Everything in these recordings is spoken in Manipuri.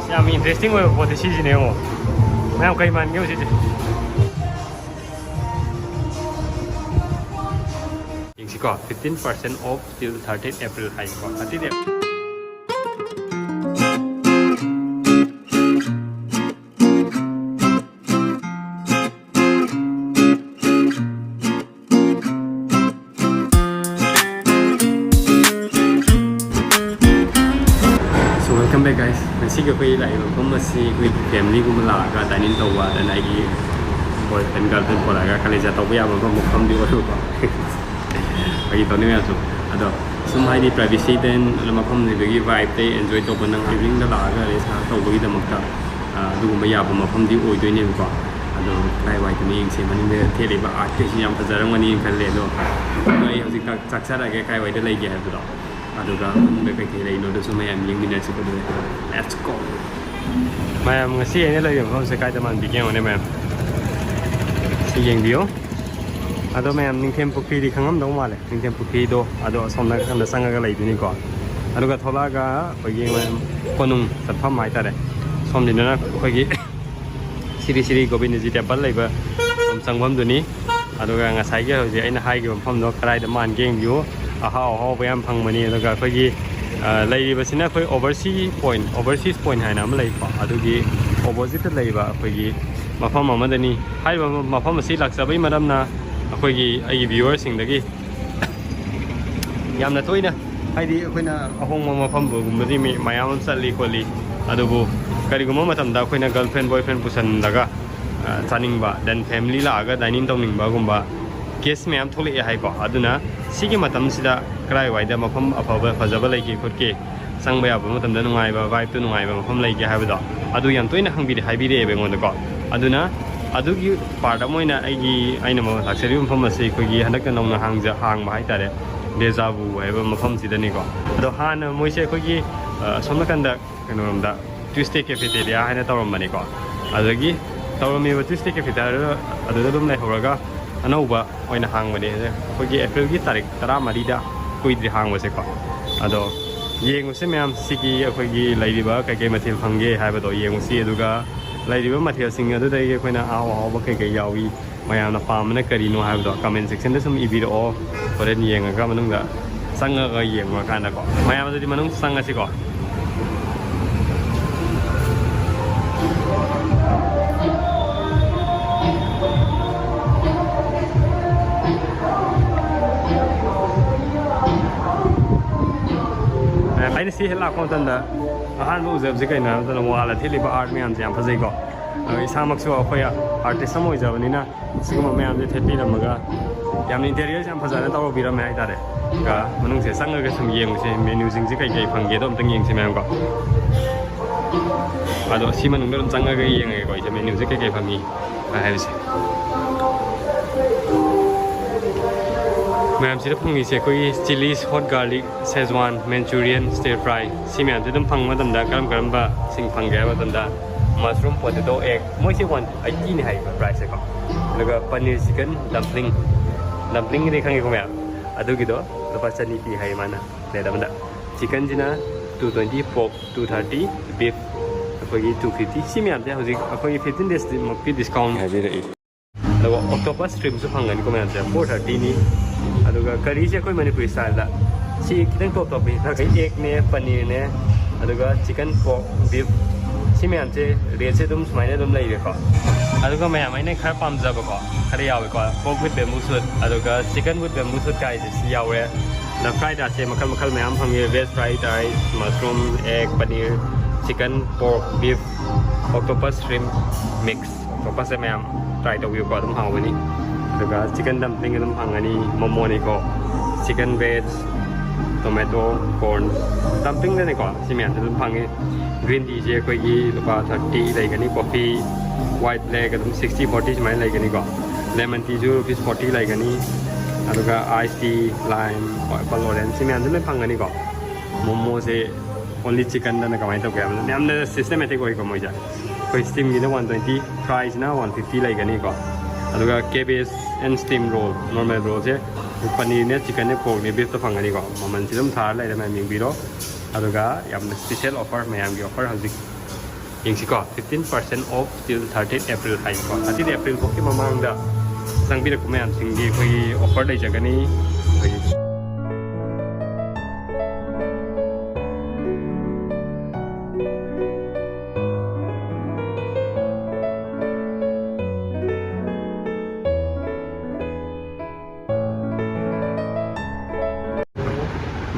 ꯌꯥꯝ ꯏꯟꯇꯔꯦꯁꯇꯤꯡ ꯑꯣꯏꯕ ꯄꯣꯠꯇꯤ ꯁꯤꯁꯤꯅꯦ ꯌꯦꯡꯉꯣ ꯃꯌꯥꯝ ꯀꯩ ꯃꯥꯟꯒꯦ ꯍꯧꯖꯤꯛꯁꯦ ꯌꯦꯡꯁꯤꯀꯣ 15% off till 13 April ꯍꯥꯏꯀꯣ 13 April Welcome back guys. Ngasi ko lại mafam asi koi family ko malaga dining tawwa dan ai boyfriend girlfriend ko laga kaleja tawba ya mafam di oru ko. Ai to ni aso. Ado sumai di privacy den mafam ni bagi vibe te enjoy to banang living da laga le sa tawba gi damakta du ma ya mafam di oi doi ne ko. Ado kai wai ni ing se mani me thele ba art ke yam fajarang mani khalle do. Ai hojik tak chara ge kai wai de lai ge ha do. Aduga may kay no do so Mayam yung minutes ko do. Let's go. Mayam ngasi ini lagi mafam sa kahit naman bigyan mo ni Mayam. Sige view. Ado Mayam ning tempo kiri kangam daw male. Ning tempo kiri do ado som na kang nasanga ka lagi ni ko. Aduga thola ga pagi Mayam konung sa pham mai ta de. Som din na pagi siri Gobind ji temple lai ba som sangwam do ni. Aduga ngasai ge hoji aina hai ge mafam do karai da man geng view. Ahaoba yam phangmani daga khoi laiba sina khoi overseas point haina am laiba adugi opposite laiba khoi mafam amadani haiba mafam asi laksabai maramna khoi gi ai viewers sing dagi yamna toina haidi khoina ahong mafam bugumri mayam sali kholi adubu kariguma matamda khoina girlfriend boyfriend pusan daga Atingba dan family la aga dining tawningba gumba case mayam thole hai ko aduna sigi matam sida krai waida mafam afaba fajaba laigi khotke sangba ya ba matam da nungai ba vibe tu nungai ba mafam laigi haibado adu yam toina hangbiri haibire be ngon ko aduna adugi part amoina aina ma laksari mafam ase khogi hanakta nongna hangja hangba hai tare Deja Vu haiba mafam sida ni ko ado hana moise khogi somna kanda kenomda Tuesday cafeteria haina tawram mani ko adagi tawrami ba Tuesday cafeteria adu dum lai horaga Anuba oina hangmani khogi April gi tarik 13 da kuidri hangwase ko ado yenguse myam sigi khogi lairiba kai mathil phangge haibado yengusi aduga lairiba mathil sing adu dai khoina aw ba kai yawi mayam na pamna karino haibado comment section da sum ibiro horen yenga manungda sanga ga yengwa kana ko mayam adu manung sanga si ko I see hela content da han bu zeb zikai na da wala thili ba art myam jam phajai ko isamak so khoya artist samoi jabani na sigma myam je thepi lamaga yam interior jam phajana taw biram mai tare ga manung se sanga ga sum yeng se menu jing ji kai kai phangge dom tang yeng se myam ko ado si manung dom changa ga yeng ai ko je menu ji kai kai phangi ha se Mayam sida phangi se koi chilies hot garlic Szechuan Manchurian stir fry si mayam sidum phang madam da karam ba sing phang ga madam da mushroom potato egg moi se one ai ki ni hai price ko laga paneer chicken dumpling ni khangi ko mayam adu gi do lapa chani pi hai mana le da banda chicken jina 220 pork 230 beef koi 250 si mayam ja hoji koi 15 days pi discount ha bi re laga octopus shrimp su phangani ko mayam ja 430 ni aduga curry je koi manipuri style da si kitang top top na kai egg ne paneer ne aduga chicken pork beef si me ante rate se dum smaine dum lai ko aduga me amai ne khar pam jaba ko khare yawe ko pork with bamboo shoot aduga chicken with bamboo shoot kai se yawe na fried rice makal me am phangi veg fried rice mushroom egg paneer chicken pork beef octopus shrimp mix octopus me am try to view ko dum hawani aduga chicken dumpling dum phangani momo ni ko chicken veg tomato corn dumpling ne ko si me dum phangi green tea je ko gi lupa 30 lai gani coffee white leg dum 60 40 mai lai gani ko lemon tea ju rupees 40 lai gani aduga iced tea lime apple orange si me dum phangani ko momo se only chicken na kamai to ga namna systematic oi ko moi ja ko steam gi 120 fries na 150 lai gani ko aduga cabbage and steam roll normal roll je paneer ne chicken ne pork ne beef to phangani ko maman sidum thar lai da mai ming biro aduga yam special offer mayam gi offer hazik ꯌꯦꯡꯁꯤꯀꯣ 15% off till 13 April ꯍꯥꯏꯀꯣ 13 April ꯐꯥꯎꯒꯤ ꯃꯃꯥꯡꯗ ꯆꯪꯕꯤꯔꯛꯄ ꯃꯌꯥꯝꯁꯤꯡꯒꯤ ꯑꯩꯈꯣꯏꯒꯤ ꯑꯣꯐꯔ ꯂꯩꯖꯒꯅꯤ ꯑꯩꯈꯣꯏꯒꯤ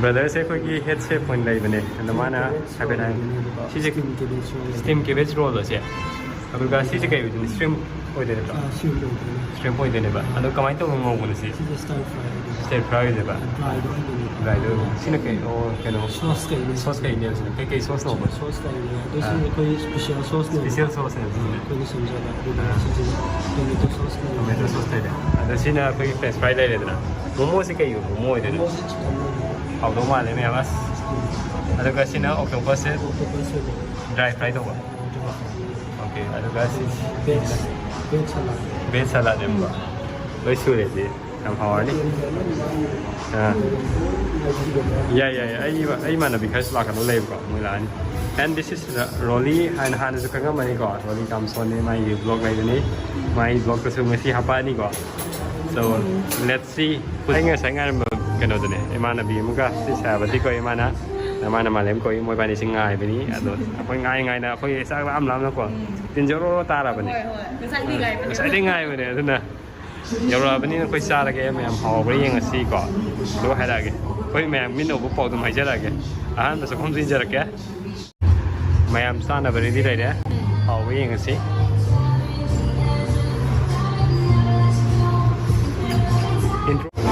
ब्रदर्स अखोई हेड शेफ लेबने माना स्टीम केबेज रोल से कई स्ट्रीम स्ट्रीम कमाई तब मोबने से स्टेट फ्राई ड्राइड कई सॉस कई कई sauce special sauce tomato sauce French fry लेना मोमो से कई मोमो हाउदो माले में बस अदुगा सिना ऑक्टोपस से ड्राई फ्राई दो ओके अदुगा सि बेज सलाद देबा लोई सुरे जे हम हावनी या आई माना बिकास लाखनो लेबको Mulan and this is Rolly and Han is kanga mani ko Rolly comes on my vlog laidani my vlog ko su masi hapa ni ko so let's see putinga sangar kano dane imana bi muka si sabati ko imana namana malem ko moi bani singai bani ado akoi ngai na akoi sak lam na ko tin joro ta ra bani sai ding ngai bani aduna yora bani akoi sa la ge mayam haw bari yeng asi ko do hai la ge koi mayam min no bu pau dum hai jara ge ahan ba sakom sin jara ke mayam sa na bari di dai de haw bari yeng asi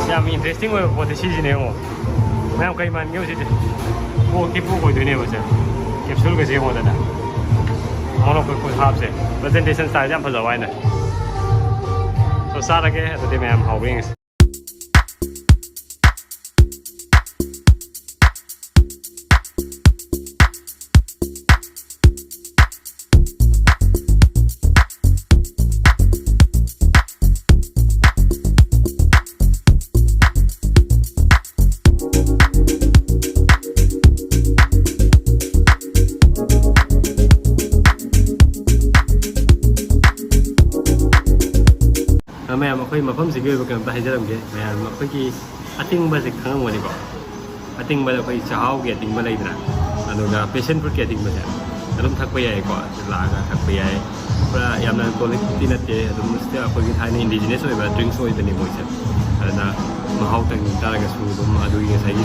yam interesting हो बहुत सीजने हो मैं कई मान गए उसे वो की वो कोई दुनिया बचे कैप्सूल के सेम होता ना मोनो कोई कुछ हाफ से प्रेजेंटेशन स्टाइल जम फजा वाइना तो सारा के तो दे मैं हम हाउरिंग मैम अखोई मफम से गई कम हाइजरमगे मैम अखोई अतिंग से खागनी अतिंग चहाव की अतिंग लेना पेशन फ्रूट की अतिंग से अदम थक याको लागा थक याय पूरा यामना क्वालिटी नते अखोई थाने इंडिजिनस ड्रिंक्स होने मोसे महाव तंग तारगसु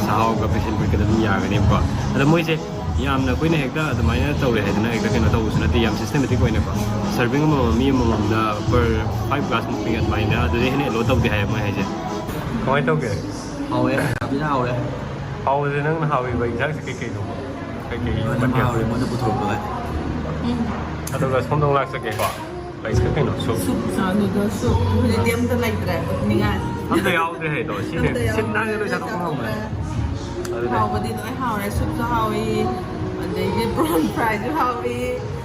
चहाव का पेशन फ्रूट का यागनेको अद मोसे यामना कोई हेक्ता अदुमाइना तौरे हैदना हेक्ता कनो तौसु नते याम सिस्टमेटिक ओइनाको सर्विंग मी ममदा पर 5 ग्लास मुकिंग अदुमाइना अदुदे हेने लो तौदे हाय मै हाइजे कमाय तौगे हावे बिना हावे हावे नंग हावे बै जाक से के दो के हावे मोदे पुथोक दो अदुगा सोमदों लाक सके को लाइस के कनो सूप अदुगा सूप मीडियम द लाइक रे निगा हम तो यावदे है तो सिना के लो जातो हावे हावदी तो हावे सूप तो हावे अदे ब्राउन फ्राई तो हावे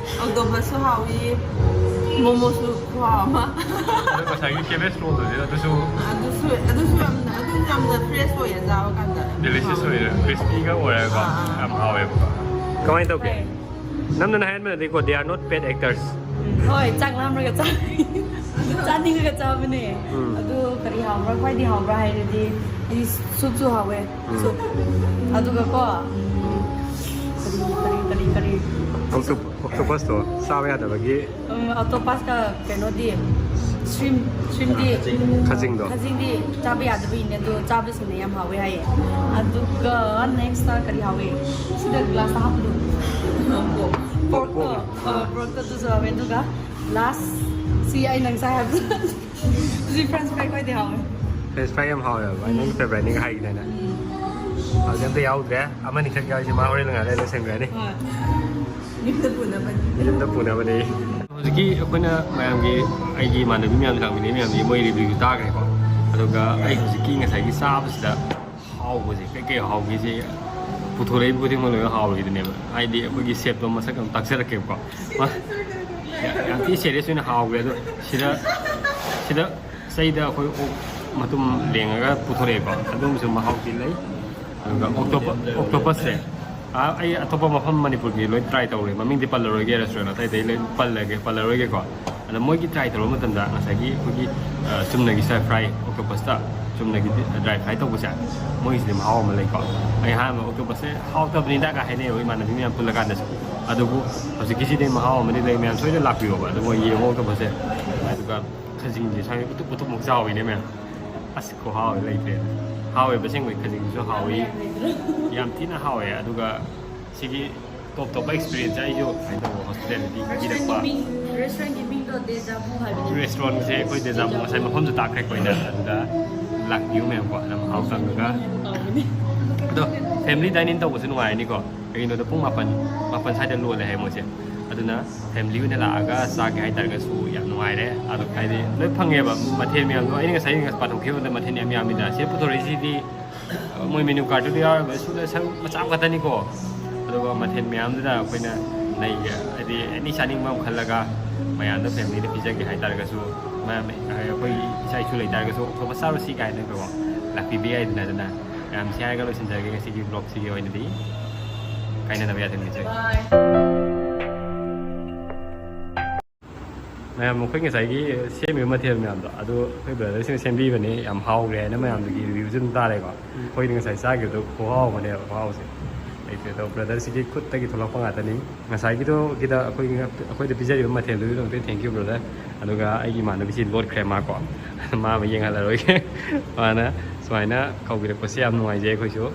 Octopus Ahaoba momo su kuama. Aduga sagi kebes roll do dia adusu yam da fresh ho ya jaw kan da. Delicious ho ya crispy ga ora ga am hawe ba. Kamai to ke. Nam na hand man ko they are not paid actors. Hoi chak lam ra ga cha. Chani ga cha bane. Adu kari hamra khwai di hamra hai di soup su hawe. Soup. Aduga ko kari Octopus to sabe ada bagi octopus ka keno di shrimp di khajing di chabe ada bi ne do chabe sine yam hawe hai aduga next ta kari hawe sida glass hap do pork to so ave duga last si ai nang sa have si french fry koi di hawe french fry yam hawe ba nang favorite ni hai na jam te yaw de amani khak yaw ji ma hore langa le seng re ni Yumda puna bani. Hojiki akuna mayam gi aigi manabi myam thangmini myam gi moi review ta kai ko. Aduga ai hojiki ngasai gi sabsida haw ji kai haw gi ji puthorei budi mo lo haw gi ne ba. Ai di akoi shape do masak am taksara ke ko. Ya ti serious ni haw gi do sida saida akoi matum lengaga puthorei ko. Adum su ma haw gi lai. Aduga octopus se ꯑꯩ ꯑꯇꯣꯞꯄ ꯃꯐꯝ ꯃꯅꯤꯄꯨꯔꯒꯤ ꯂꯣꯏ ꯇ꯭ꯔꯥꯏ ꯇꯧꯔꯦ ꯃꯃꯤꯡꯗꯤ ꯄꯜꯂꯔꯣꯏꯒꯦ ꯔꯦꯁꯇꯨꯔꯦꯟ ꯑꯇꯩ ꯂꯣꯏ ꯄꯜꯂꯔꯣꯏꯒꯦꯀꯣ ꯑꯗ ꯃꯣꯏꯒꯤ ꯇ꯭ꯔꯥꯏ ꯇꯧꯕ ꯃꯇꯝꯗ ꯉꯁꯥꯏꯒꯤ ꯑꯩꯈꯣꯏꯒꯤ ꯆꯨꯝꯅꯒꯤ ꯁ꯭ꯇꯔ ꯐ꯭ꯔꯥꯏ ꯑꯣꯛꯇꯣꯄꯁꯇ ꯆꯨꯝꯅꯒꯤ ꯗ꯭ꯔꯥꯏ ꯐ꯭ꯔꯥꯏ ꯇꯧꯕꯁꯦ ꯃꯣꯏꯒꯤꯁꯤꯗꯤ ꯃꯍꯥꯎ ꯑꯃ ꯂꯩꯀꯣ ꯑꯩ ꯑꯍꯥꯟꯕ ꯑꯣꯛꯇꯣꯄꯁꯁꯦ ꯍꯥꯎꯇꯕꯅꯤꯗꯒ ꯍꯥꯏꯅꯩꯌꯦꯕ ꯏꯃꯥꯟꯅꯕꯤ ꯃꯌꯥꯝ ꯄꯨꯜꯂꯀꯥꯟꯗꯁꯨ ꯑꯗꯨꯕꯨ ꯍꯧꯖꯤꯛꯀꯤꯁꯤꯗꯤ ꯃꯍꯥꯎ ꯑꯃꯗꯤ ꯂꯩ ꯃꯌꯥꯝ ꯁꯣꯏꯗꯅ ꯂꯥꯛꯄꯤꯌꯣꯕ ꯑꯗꯨꯒ ꯌꯦꯡꯉꯣ ꯑꯣꯛꯇꯣꯄꯁꯁꯦ ꯑꯗꯨꯒ ꯈꯖꯤꯡꯁꯦ ꯁ꯭ꯋꯥꯏ ꯎꯇꯨꯞ ꯎꯇꯨꯞꯃꯨꯛ ꯆꯥꯎꯋꯤꯅꯦ ꯃꯌꯥꯝ ꯑꯁ ꯈꯨꯍꯥꯎꯗꯤ ꯂꯩꯇ꯭ꯔꯦ ꯍꯥꯎꯋꯦꯕ ꯑꯁꯦꯡꯕꯩ ꯈꯖꯤꯡꯁꯨ ꯍꯥꯎꯋꯤ ꯌꯥꯝ ꯊꯤꯅ ꯍꯥꯎꯋꯦ ꯑꯗꯨꯒ ꯁꯤꯒꯤ ꯇꯣꯞ ꯇꯣꯞꯄ ꯑꯦꯛꯁꯄꯤꯔꯤꯌꯦꯟꯁ ꯑꯩꯁꯨ ꯀꯩꯅꯣ ꯇꯧꯕ ꯍꯣꯁꯄꯤꯇꯥꯂꯤꯇꯤ ꯄꯤꯔꯛꯄ ꯔꯦꯁꯇꯨꯔꯦꯟꯁꯦ ꯑꯩꯈꯣꯏ ꯗꯦꯖꯥ ꯚꯨ ꯉꯁꯥꯏ ꯃꯐꯝꯁꯨ ꯇꯥꯛꯈ꯭ꯔꯦ ꯑꯩꯈꯣꯏꯅ ꯑꯗꯨꯗ ꯂꯥꯛꯄꯤꯌꯨ ꯃꯌꯥꯝꯀꯣ ꯑꯗꯨꯝ ꯃꯍꯥꯎ ꯇꯪꯉꯒ ꯑꯗꯣ ꯐꯦꯃꯤꯂꯤ ꯗꯥꯏꯅꯤꯡ ꯇꯧꯕꯁꯨ ꯅꯨꯡꯉꯥꯏꯔꯅꯤꯀꯣ ꯀꯩꯒꯤꯅꯣꯗ ꯄꯨꯡ ꯃꯥꯄꯟ ꯁ꯭ꯋꯥꯏꯗ ꯂꯣꯜꯂꯦ ꯍꯥꯏ ꯃꯣꯏꯁꯦ ꯑꯗꯨꯅ ꯐꯦꯃꯤꯂꯤ ꯑꯣꯏꯅ ꯂꯥꯛꯑꯒ ꯆꯥꯒꯦ ꯍꯥꯏꯇꯥꯔꯒꯁꯨ ꯌꯥꯝ ꯅꯨꯡꯉꯥꯏꯔꯦ ꯑꯗꯣ ꯍꯥꯏꯗꯤ ꯂꯣꯏ ꯐꯪꯉꯦꯕ ꯃꯊꯦꯜ ꯃꯌꯥꯝꯗꯣ ꯑꯩꯅ ꯉꯁꯥꯏ ꯄꯥꯊꯣꯛꯈꯤꯕꯗ ꯃꯊꯦꯜ ꯌꯥꯝ ꯌꯥꯝꯃꯤꯗꯅ ꯁꯤ ꯄꯨꯊꯣꯔꯛꯏꯁꯤꯗꯤ ꯃꯣꯏ ꯃꯦꯅꯨ ꯀꯥꯔꯠꯇꯨꯗ ꯌꯥꯎꯔꯤꯕ ꯁꯨꯗ ꯁꯔꯨꯛ ꯃꯆꯥ ꯈꯛꯇꯅꯤꯀꯣ ꯑꯗꯨꯒ ꯃꯊꯦꯜ ꯃꯌꯥꯝꯗꯨꯗ ꯑꯩꯈꯣꯏꯅ ꯅꯩꯒꯦ ꯍꯥꯏꯗꯤ ꯑꯦꯅꯤ ꯆꯥꯅꯤꯡꯕ ꯑꯃ ꯈꯜꯂꯒ ꯃꯌꯥꯝꯗ ꯐꯦꯃꯤꯂꯤꯗ ꯄꯤꯖꯒꯦ ꯍꯥꯏꯇꯥꯔꯒꯁꯨ ꯃꯌꯥꯝ ꯑꯩꯈꯣꯏꯒꯤ ꯏꯆꯥ ꯏꯁꯨ ꯂꯩꯇꯥꯔꯒꯁꯨ ꯑꯣꯛꯇꯣꯄꯁ ꯆꯥꯔꯨꯁꯤ ꯀꯥꯏꯅꯀꯣ ꯂꯥꯛꯄꯤꯕ ꯌꯥꯏꯗꯅ ꯑꯗꯨꯅ ꯃꯌꯥꯝ ꯁꯤ ꯍꯥꯏꯔꯒ ꯂꯣꯏꯁꯤꯟꯖꯔꯒꯦ ꯉꯁꯤꯒꯤ ꯕ꯭ꯂꯣꯒꯁꯤꯒꯤ ꯑꯣꯏꯅꯗꯤ ꯀꯥꯏꯅꯗꯕ ꯌꯥꯗꯦ ꯃꯌꯥꯝ ꯑꯩꯈꯣꯏ ꯉꯁꯥꯏꯒ ꯁꯦꯝꯃꯤꯕ ꯃꯊꯦꯜ ꯃꯌꯥꯝꯗꯣ ꯑꯗꯨ ꯑꯩꯈꯣꯏ ꯕ꯭ꯔꯗꯔꯁꯤꯡꯅ ꯁꯦꯝꯕꯤꯕꯅꯦ ꯌꯥꯝ ꯍꯥꯎꯈ꯭ꯔꯦ ꯍꯥꯏꯅ ꯃꯌꯥꯝꯗꯨꯒꯤ ꯔꯤꯚ꯭ꯌꯨꯁꯨ ꯑꯗꯨꯝ ꯇꯥꯔꯦꯀꯣ ꯑꯩꯈꯣꯏꯅ ꯉꯁꯥꯏ ꯆꯥꯈꯤꯕꯗꯣ ꯈꯨꯍꯥꯎ ꯑꯃꯅꯦꯕ ꯃꯍꯥꯎꯁꯦ ꯂꯩꯇ꯭ꯔꯦ ꯑꯗꯣ ꯕ꯭ꯔꯗꯔꯁꯤꯒꯤ ꯈꯨꯠꯇꯒꯤ ꯊꯣꯛꯂꯛꯄ ꯉꯥꯛꯇꯅꯤ ꯉꯁꯥꯏꯒꯤꯗꯣꯒꯤꯗ ꯑꯩꯈꯣꯏꯗ ꯄꯤꯖꯔꯤꯕ ꯃꯊꯦꯜꯗꯨꯒꯤꯗꯃꯛꯇ ꯊꯦꯡꯛ ꯌꯨ ꯕ꯭ꯔꯗꯔ ꯑꯗꯨꯒ ꯑꯩꯒꯤ ꯏꯃꯥꯟꯅꯕꯤꯁꯤ ꯂꯣꯠꯈ꯭ꯔꯦ ꯃꯥꯀꯣ ꯃꯥ ꯑꯃ ꯌꯦꯡꯍꯜꯂꯔꯣꯏꯒꯦ ꯃꯥꯅ ꯁꯨꯃꯥꯏꯅ ꯀꯧꯕꯤꯔꯛꯄꯁꯦ ꯌꯥꯝ ꯅꯨꯡꯉꯥꯏꯖꯩ ꯑꯩꯈꯣꯏꯁꯨ